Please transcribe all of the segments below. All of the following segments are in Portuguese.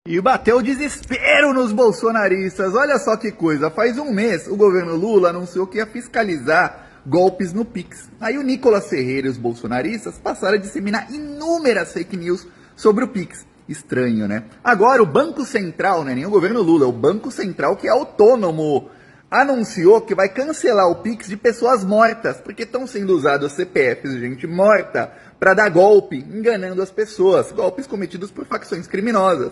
E bateu o desespero nos bolsonaristas. Olha só que coisa. Faz um mês o governo Lula anunciou que ia fiscalizar golpes no Pix. Aí o Nicolas Ferreira e os bolsonaristas passaram a disseminar inúmeras fake news sobre o Pix. Estranho, né? Agora o Banco Central, não é nem o governo Lula, é o Banco Central, que é autônomo, anunciou que vai cancelar o Pix de pessoas mortas, porque estão sendo usados CPFs de gente morta para dar golpe, enganando as pessoas. Golpes cometidos por facções criminosas.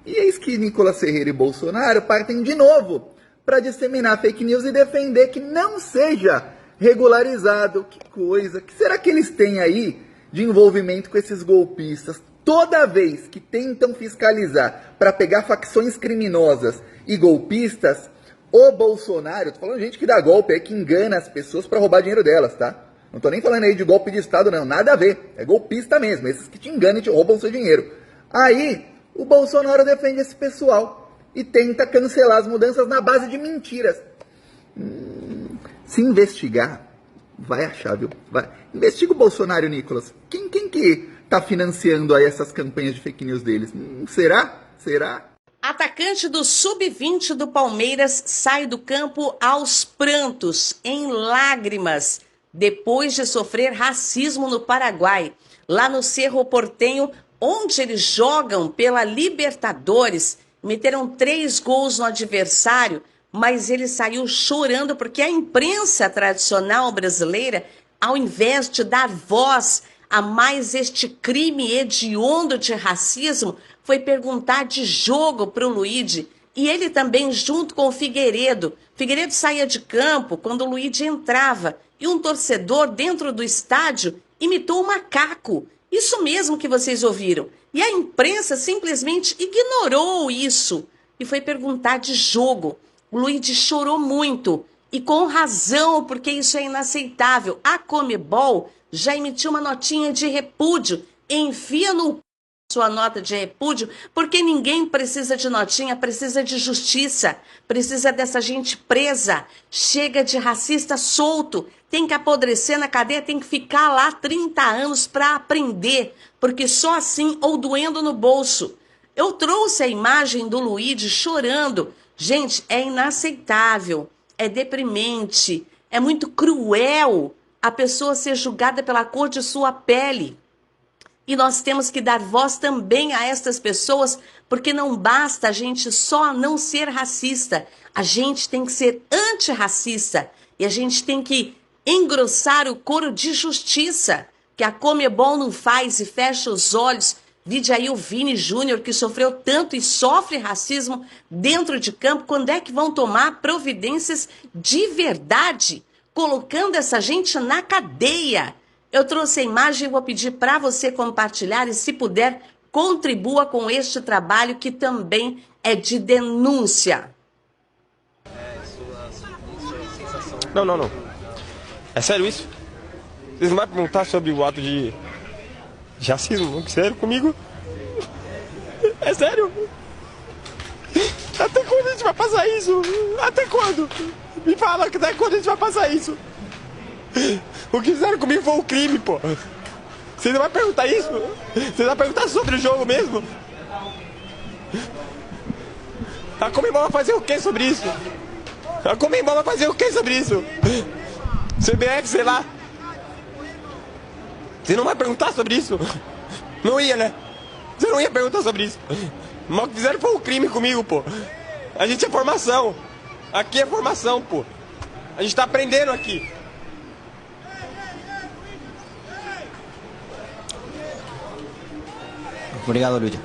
E eis que Nicolas Ferreira e Bolsonaro partem de novo para disseminar fake news e defender que não seja regularizado. Que coisa! O que será que eles têm aí de envolvimento com esses golpistas? Toda vez que tentam fiscalizar para pegar facções criminosas e golpistas, o Bolsonaro, tô falando de gente que dá golpe aí, que engana as pessoas para roubar dinheiro delas, tá? Não tô nem falando aí de golpe de Estado, não. Nada a ver. É golpista mesmo. Esses que te enganam e te roubam seu dinheiro. Aí, o Bolsonaro defende esse pessoal e tenta cancelar as mudanças na base de mentiras. Se investigar, vai achar, viu? Vai. Investiga o Bolsonaro, Nicolas. Quem que tá financiando aí essas campanhas de fake news deles? Será? Será? Atacante do Sub-20 do Palmeiras sai do campo aos prantos, em lágrimas, depois de sofrer racismo no Paraguai. Lá no Cerro Porteño, onde eles jogam pela Libertadores, meteram 3 gols no adversário, mas ele saiu chorando porque a imprensa tradicional brasileira, ao invés de dar voz a mais este crime hediondo de racismo, foi perguntar de jogo para o Luigi. E ele também junto com o Figueiredo. Figueiredo saía de campo quando o Luigi entrava. E um torcedor dentro do estádio imitou um macaco. Isso mesmo que vocês ouviram. E a imprensa simplesmente ignorou isso. E foi perguntar de jogo. O Luigi chorou muito. E com razão, porque isso é inaceitável. A Conmebol já emitiu uma notinha de repúdio. Enfia no sua nota de repúdio, porque ninguém precisa de notinha, precisa de justiça, precisa dessa gente presa. Chega de racista solto, tem que apodrecer na cadeia, tem que ficar lá 30 anos para aprender, porque só assim, ou doendo no bolso. Eu trouxe a imagem do Luigi chorando. Gente, é inaceitável, é deprimente, é muito cruel a pessoa ser julgada pela cor de sua pele. E nós temos que dar voz também a estas pessoas, porque não basta a gente só não ser racista. A gente tem que ser antirracista. E a gente tem que engrossar o coro de justiça, que a Conmebol não faz e fecha os olhos. Vide aí o Vini Júnior, que sofreu tanto e sofre racismo dentro de campo. Quando é que vão tomar providências de verdade, colocando essa gente na cadeia? Eu trouxe a imagem e vou pedir para você compartilhar e, se puder, contribua com este trabalho que também é de denúncia. Não. É sério isso? Vocês não vão perguntar sobre o ato de racismo? Sério comigo? É sério? Até quando a gente vai passar isso? Até quando? Me fala que até quando a gente vai passar isso? O que fizeram comigo foi um crime, pô. Você não vai perguntar isso? Você vai perguntar sobre o jogo mesmo? A Conmebol vai fazer o que sobre isso? A Conmebol vai fazer o que sobre isso? CBF, sei lá. Você não vai perguntar sobre isso? Não ia, né? Você não ia perguntar sobre isso. Mas o que fizeram foi um crime comigo, pô. A gente é formação. Aqui é formação, pô. A gente tá aprendendo aqui. Obrigado, Luigi.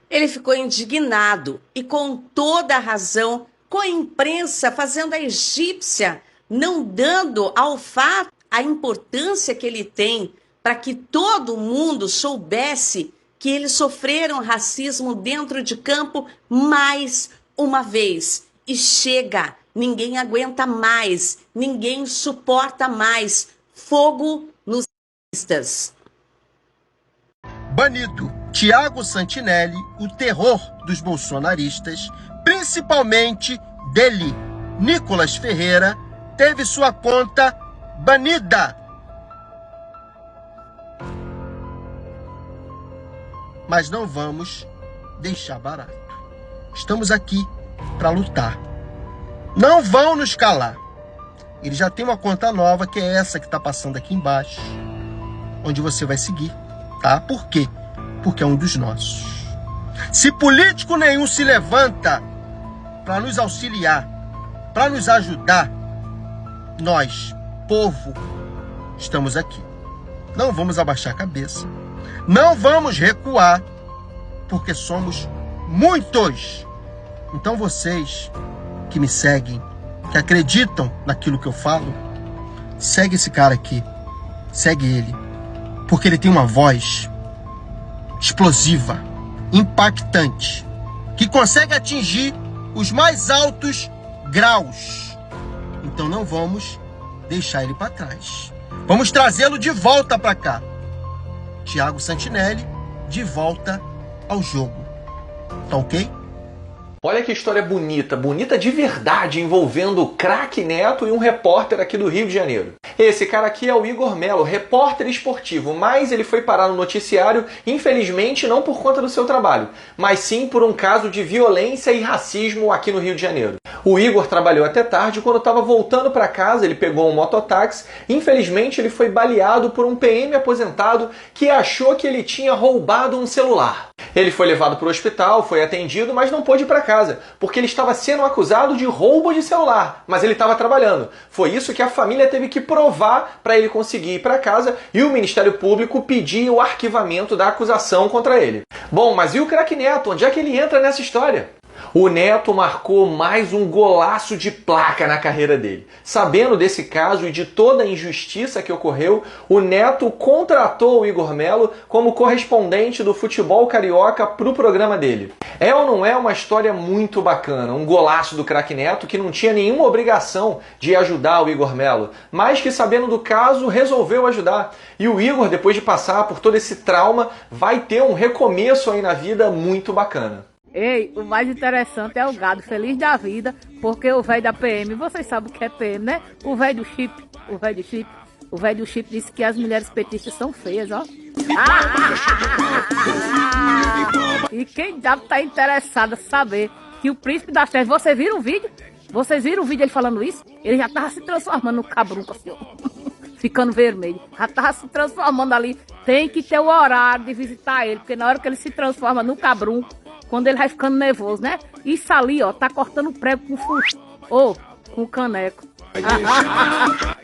Ele ficou indignado e com toda a razão, com a imprensa fazendo a egípcia, não dando ao fato a importância que ele tem para que todo mundo soubesse que eles sofreram racismo dentro de campo mais uma vez. E chega, ninguém aguenta mais, ninguém suporta mais. Fogo nos racistas. Banido Thiago Santinelli, o terror dos bolsonaristas, principalmente dele, Nicolas Ferreira, teve sua conta banida. Mas não vamos deixar barato. Estamos aqui para lutar. Não vão nos calar. Ele já tem uma conta nova, que é essa que está passando aqui embaixo, onde você vai seguir, tá? Por quê? Porque é um dos nossos. Se político nenhum se levanta para nos auxiliar, para nos ajudar, nós, povo, estamos aqui. Não vamos abaixar a cabeça. Não vamos recuar, porque somos muitos. Então vocês que me seguem, que acreditam naquilo que eu falo, segue esse cara aqui. Segue ele. Porque ele tem uma voz explosiva, impactante, que consegue atingir os mais altos graus. Então não vamos deixar ele para trás. Vamos trazê-lo de volta para cá. Thiago Santinelli, de volta ao jogo. Tá ok? Olha que história bonita, bonita de verdade, envolvendo o craque Neto e um repórter aqui do Rio de Janeiro. Esse cara aqui é o Igor Melo, repórter esportivo, mas ele foi parar no noticiário, infelizmente não por conta do seu trabalho, mas sim por um caso de violência e racismo aqui no Rio de Janeiro. O Igor trabalhou até tarde, quando estava voltando para casa, ele pegou um mototáxi, infelizmente ele foi baleado por um PM aposentado que achou que ele tinha roubado um celular. Ele foi levado para o hospital, foi atendido, mas não pôde ir para casa, porque ele estava sendo acusado de roubo de celular, mas ele estava trabalhando. Foi isso que a família teve que provar para ele conseguir ir para casa e o Ministério Público pedir o arquivamento da acusação contra ele. Bom, mas e o craque Neto? Onde é que ele entra nessa história? O Neto marcou mais um golaço de placa na carreira dele. Sabendo desse caso e de toda a injustiça que ocorreu, o Neto contratou o Igor Melo como correspondente do futebol carioca para o programa dele. É ou não é uma história muito bacana? Um golaço do craque Neto que não tinha nenhuma obrigação de ajudar o Igor Melo, mas que, sabendo do caso, resolveu ajudar. E o Igor, depois de passar por todo esse trauma, vai ter um recomeço aí na vida muito bacana. Ei, o mais interessante é o gado feliz da vida, porque o velho da PM, vocês sabem o que é PM, né? O velho do chip, o velho do chip disse que as mulheres petistas são feias, ó. E quem já tá interessado em saber que o príncipe das trevas, vocês viram o vídeo? Vocês viram o vídeo ele falando isso? Ele já tava se transformando no cabrunco, assim, ó. Ficando vermelho. Já tava se transformando ali. Tem que ter o horário de visitar ele, porque na hora que ele se transforma no cabrunco, quando ele vai ficando nervoso, né? Isso ali, ó, tá cortando prego com caneco.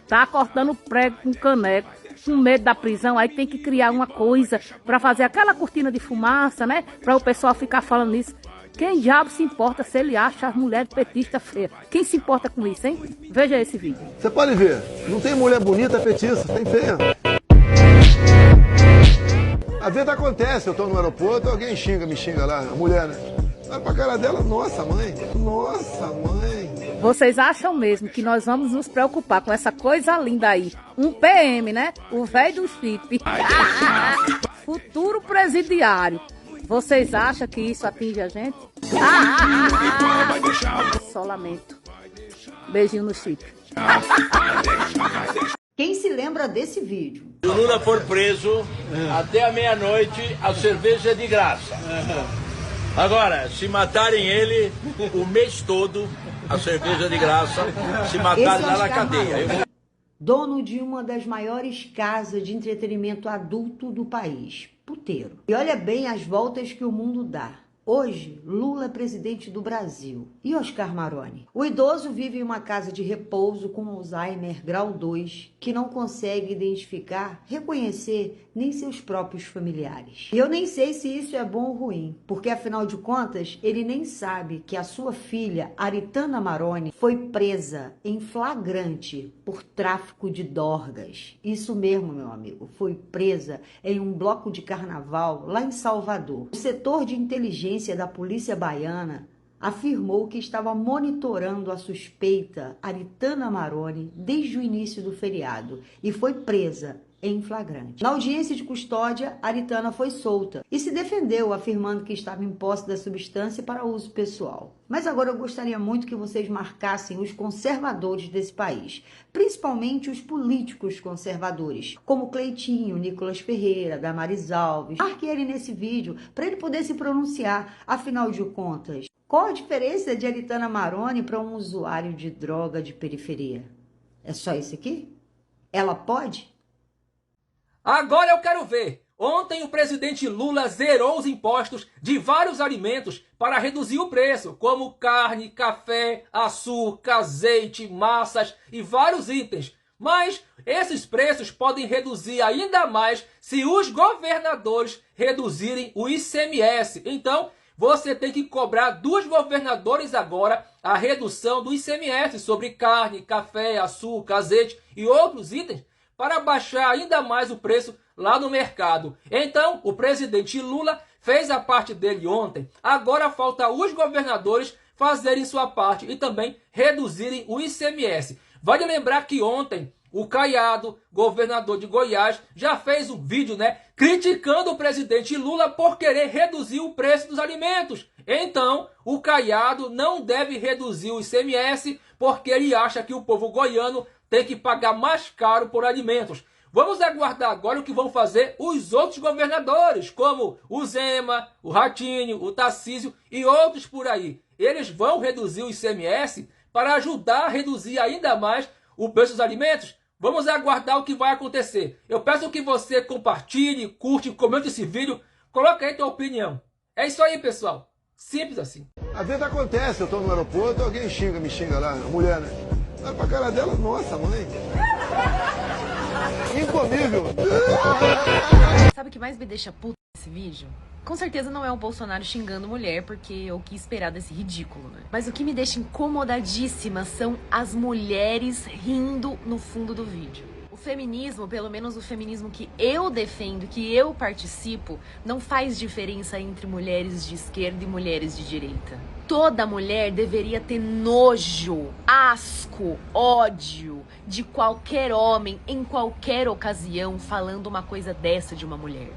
Tá cortando prego com caneco. Com medo da prisão, aí tem que criar uma coisa pra fazer aquela cortina de fumaça, né? Pra o pessoal ficar falando isso. Quem diabo se importa se ele acha as mulheres petistas feias? Quem se importa com isso, hein? Veja esse vídeo. Você pode ver, não tem mulher bonita petista, tem feia. Às vezes acontece, eu tô no aeroporto, alguém me xinga lá, a mulher, né? Olha pra cara dela, nossa mãe. Vocês acham mesmo que nós vamos nos preocupar com essa coisa linda aí? Um PM, né? O velho do chip. Futuro presidiário. Vocês acham que isso atinge a gente? Só lamento. Beijinho no chip. Quem se lembra desse vídeo? Se o Lula for preso, até a meia-noite a cerveja é de graça. Agora, se matarem ele, o mês todo a cerveja é de graça. Se matarem lá na cadeia. Dono de uma das maiores casas de entretenimento adulto do país, puteiro. E olha bem as voltas que o mundo dá. Hoje, Lula é presidente do Brasil. E Oscar Maroni? O idoso vive em uma casa de repouso com Alzheimer grau 2, que não consegue identificar, reconhecer nem seus próprios familiares. E eu nem sei se isso é bom ou ruim, porque afinal de contas, ele nem sabe que a sua filha, Aritana Maroni, foi presa em flagrante por tráfico de drogas. Isso mesmo, meu amigo, foi presa em um bloco de carnaval lá em Salvador. O setor de inteligência da polícia baiana afirmou que estava monitorando a suspeita Aritana Maroni desde o início do feriado e foi presa em flagrante. Na audiência de custódia, Aritana foi solta e se defendeu, afirmando que estava em posse da substância para uso pessoal. Mas agora eu gostaria muito que vocês marcassem os conservadores desse país, principalmente os políticos conservadores, como Cleitinho, Nicolas Ferreira, Damares Alves. Marque ele nesse vídeo para ele poder se pronunciar, afinal de contas. Qual a diferença de Aritana Maroni para um usuário de droga de periferia? É só isso aqui? Ela pode? Agora eu quero ver. Ontem o presidente Lula zerou os impostos de vários alimentos para reduzir o preço, como carne, café, açúcar, azeite, massas e vários itens. Mas esses preços podem reduzir ainda mais se os governadores reduzirem o ICMS. Então, você tem que cobrar dos governadores agora a redução do ICMS sobre carne, café, açúcar, azeite e outros itens para baixar ainda mais o preço lá no mercado. Então, o presidente Lula fez a parte dele ontem. Agora falta os governadores fazerem sua parte e também reduzirem o ICMS. Vale lembrar que ontem o Caiado, governador de Goiás, já fez um vídeo, criticando o presidente Lula por querer reduzir o preço dos alimentos. Então, o Caiado não deve reduzir o ICMS porque ele acha que o povo goiano tem que pagar mais caro por alimentos. Vamos aguardar agora o que vão fazer os outros governadores, como o Zema, o Ratinho, o Tarcísio e outros por aí. Eles vão reduzir o ICMS para ajudar a reduzir ainda mais o preço dos alimentos? Vamos aguardar o que vai acontecer. Eu peço que você compartilhe, curte, comente esse vídeo, coloque aí tua opinião. É isso aí, pessoal. Simples assim. A vida acontece, eu tô no aeroporto, alguém me xinga lá, a mulher, né? Olha pra cara dela, nossa, mãe. Incomível. Sabe o que mais me deixa puta nesse vídeo? Com certeza não é o Bolsonaro xingando mulher, porque eu quis esperar desse ridículo, né? Mas o que me deixa incomodadíssima são as mulheres rindo no fundo do vídeo. O feminismo, pelo menos o feminismo que eu defendo, que eu participo, não faz diferença entre mulheres de esquerda e mulheres de direita. Toda mulher deveria ter nojo, asco, ódio de qualquer homem em qualquer ocasião falando uma coisa dessa de uma mulher.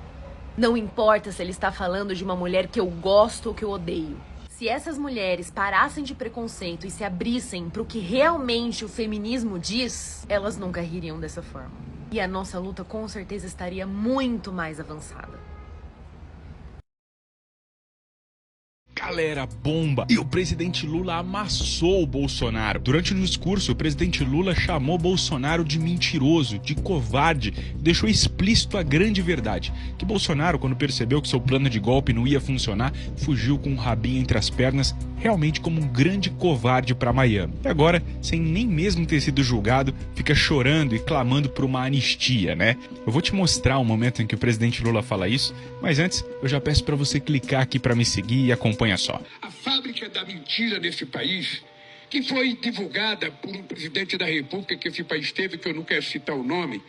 Não importa se ele está falando de uma mulher que eu gosto ou que eu odeio. Se essas mulheres parassem de preconceito e se abrissem para o que realmente o feminismo diz, elas nunca ririam dessa forma. E a nossa luta com certeza estaria muito mais avançada. Galera, bomba! E o presidente Lula amassou o Bolsonaro. Durante o discurso, o presidente Lula chamou Bolsonaro de mentiroso, de covarde, deixou explícito a grande verdade, que Bolsonaro, quando percebeu que seu plano de golpe não ia funcionar, fugiu com o rabinho entre as pernas, realmente como um grande covarde para Miami. E agora, sem nem mesmo ter sido julgado, fica chorando e clamando por uma anistia, né? Eu vou te mostrar o momento em que o presidente Lula fala isso, mas antes eu já peço para você clicar aqui para me seguir e acompanha só. A fábrica da mentira nesse país, que foi divulgada por um presidente da República que esse país teve, que eu não quero citar o nome,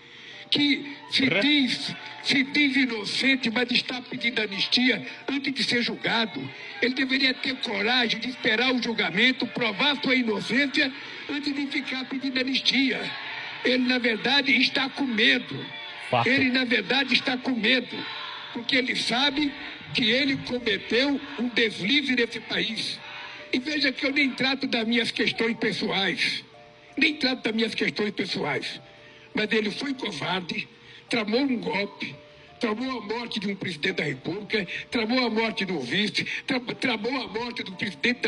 que se diz inocente, mas está pedindo anistia antes de ser julgado. Ele deveria ter coragem de esperar o julgamento, provar sua inocência antes de ficar pedindo anistia. Ele, na verdade, está com medo. Ele, na verdade, está com medo, porque ele sabe que ele cometeu um deslize nesse país. E veja que eu nem trato das minhas questões pessoais. Mas ele foi covarde, tramou um golpe, tramou a morte de um presidente da República, tramou a morte do vice, tramou a morte do presidente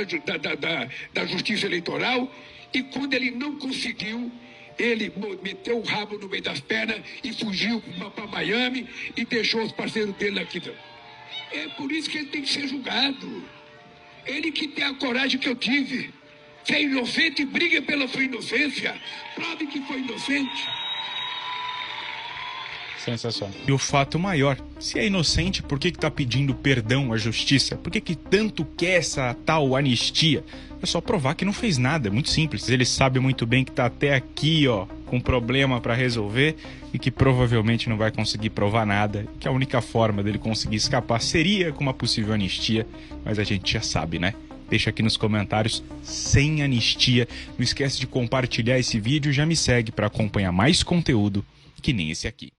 da Justiça Eleitoral, e quando ele não conseguiu, ele meteu o rabo no meio das pernas e fugiu para Miami e deixou os parceiros dele aqui. É por isso que ele tem que ser julgado. Ele que tem a coragem que eu tive. Se é inocente, briga pela sua inocência. Prove que foi inocente. Sensacional. E o fato maior, se é inocente, por que tá pedindo perdão à justiça? Por que tanto quer essa tal anistia? É só provar que não fez nada, é muito simples. Ele sabe muito bem que tá até aqui, com problema para resolver e que provavelmente não vai conseguir provar nada, que a única forma dele conseguir escapar seria com uma possível anistia, mas a gente já sabe, né? Deixa aqui nos comentários sem anistia. Não esquece de compartilhar esse vídeo e já me segue para acompanhar mais conteúdo que nem esse aqui.